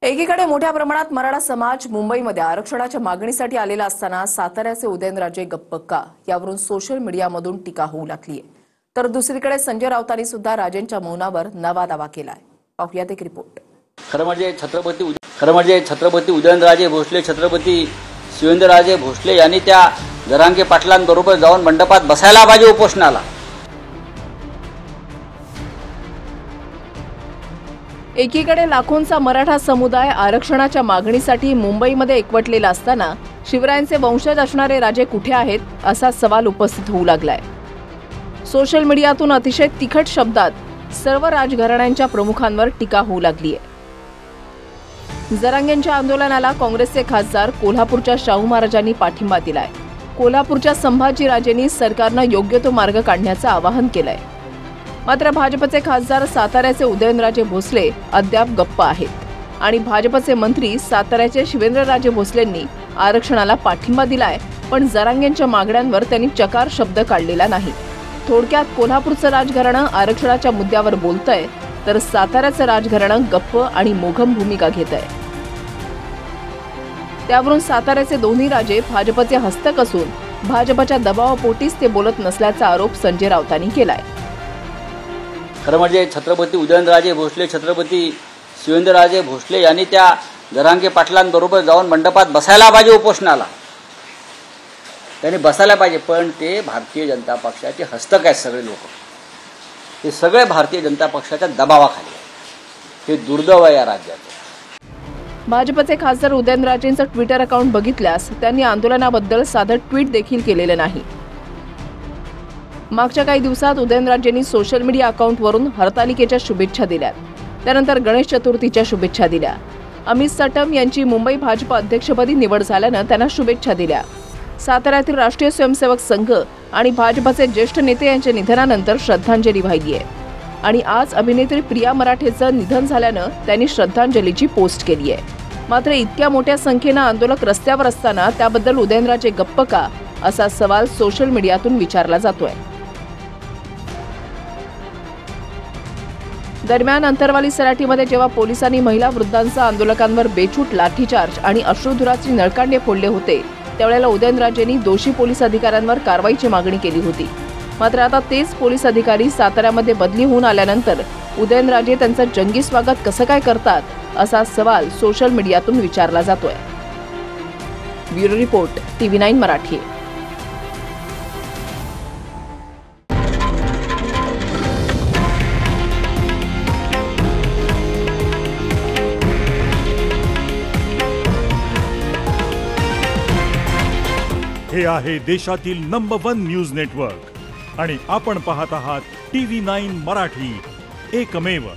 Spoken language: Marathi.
एकीकडे मोठ्या प्रमाणात मराठा समाज मुंबईमध्ये आरक्षणाच्या मागणीसाठी आलेला असताना साताऱ्याचे उदयनराजे गप्प का यावरून सोशल मीडियामधून टीका होऊ लागलीय। तर दुसरीकडे संजय राऊतांनी सुद्धा राजेंच्या मौनावर नवा दावा केलाय। पाहूयात एक रिपोर्ट। खरं म्हणजे छत्रपती उदयनराजे भोसले, छत्रपती शिवेंद्रराजे भोसले यांनी त्या जरांगे पाटलांबरोबर जाऊन मंडपात बसायला पाहिजे उपोषणाला। एकीकडे लाखोंचा मराठा समुदाय आरक्षणाच्या मागणीसाठी मुंबईमध्ये एकवटलेला असताना शिवरायांचे वंशज असणारे राजे कुठे आहेत असा सवाल उपस्थित होऊ लागलाय। सोशल मीडियातून अतिशय तिखट शब्दात सर्व राजघराण्यांच्या प्रमुखांवर टीका होऊ लागलीय। जरांगेंच्या आंदोलनाला काँग्रेसचे खासदार कोल्हापूरच्या शाहू महाराजांनी पाठिंबा दिलाय। कोल्हापूरच्या संभाजीराजेंनी सरकारनं योग्य तो मार्ग काढण्याचं आवाहन केलंय। मात्र भाजपचे खासदार साताऱ्याचे उदयनराजे भोसले अद्याप गप्प आहेत आणि भाजपचे मंत्री साताऱ्याचे शिवेंद्रराजे भोसलेंनी आरक्षणाला पाठिंबा दिलाय, पण जरांगेंच्या मागण्यांवर त्यांनी चकार शब्द काढलेला नाही। थोडक्यात कोल्हापूरचं राजघराणं आरक्षणाच्या मुद्द्यावर बोलतंय, तर साताऱ्याचं राजघराणं गप्प आणि मोघम भूमिका घेतंय। त्यावरून साताऱ्याचे दोन्ही राजे भाजपचे हस्तक असून भाजपच्या दबावापोटीच ते बोलत नसल्याचा आरोप संजय राऊतांनी केलाय। खरं म्हणजे छत्रपती उदयनराजे भोसले, छत्रपती शिवेंद्रराजे भोसले यांनी त्या जरांगे पाटलांबरोबर जाऊन मंडपात बसायला पाहिजे उपोषणाला। त्यांनी बसायला पाहिजे, पण ते भारतीय जनता पक्षाचे हस्तक आहेत सगळे लोक। हे सगळे भारतीय जनता पक्षाच्या दबावाखाली आहेत। हे दुर्दैव आहे या राज्याचं। भाजपचे खासदार उदयनराजेंचं ट्विटर अकाउंट बघितल्यास त्यांनी आंदोलनाबद्दल साधं ट्विट देखील केलेलं नाही। मागच्या काही दिवसात उदयनराजेंनी सोशल मीडिया अकाउंटवरून हरतालिकेच्या शुभेच्छा दिल्यात। त्यानंतर गणेश चतुर्थीच्या शुभेच्छा दिल्या। अमित सटम यांची मुंबई भाजप अध्यक्षपदी निवड झाल्यानं त्यांना शुभेच्छा दिल्या। साताऱ्यातील राष्ट्रीय स्वयंसेवक संघ आणि भाजपचे ज्येष्ठ नेते यांच्या निधनानंतर श्रद्धांजली वाहिली आहे आणि आज अभिनेत्री प्रिया मराठेचं निधन झाल्यानं त्यांनी श्रद्धांजलीची पोस्ट केली आहे। मात्र इतक्या मोठ्या संख्येनं आंदोलक रस्त्यावर असताना त्याबद्दल उदयनराजे गप्प का असा सवाल सोशल मीडियातून विचारला जातोय। दरम्यान अंतरवाली सराटीमध्ये जेव्हा पोलिसांनी महिला वृद्धांचा आंदोलकांवर बेछूट लाठीचार्ज आणि अश्रुधुराचे नळकांडे फोडले होते, त्यावेळेला उदयनराजेंनी दोषी पोलीस अधिकाऱ्यांवर कारवाईची मागणी केली होती। मात्र आता तेच पोलीस अधिकारी साताऱ्यामध्ये बदली होऊन आल्यानंतर उदयनराजे त्यांचं जंगी स्वागत कसं काय करतात असा सवाल सोशल मीडियातून विचारला जातोय। Bureau report TV9 Marathi. हे आहे देशातील नंबर 1 न्यूज नेटवर्क आणि आपण पाहत आहात TV9 मराठी, एकमेव।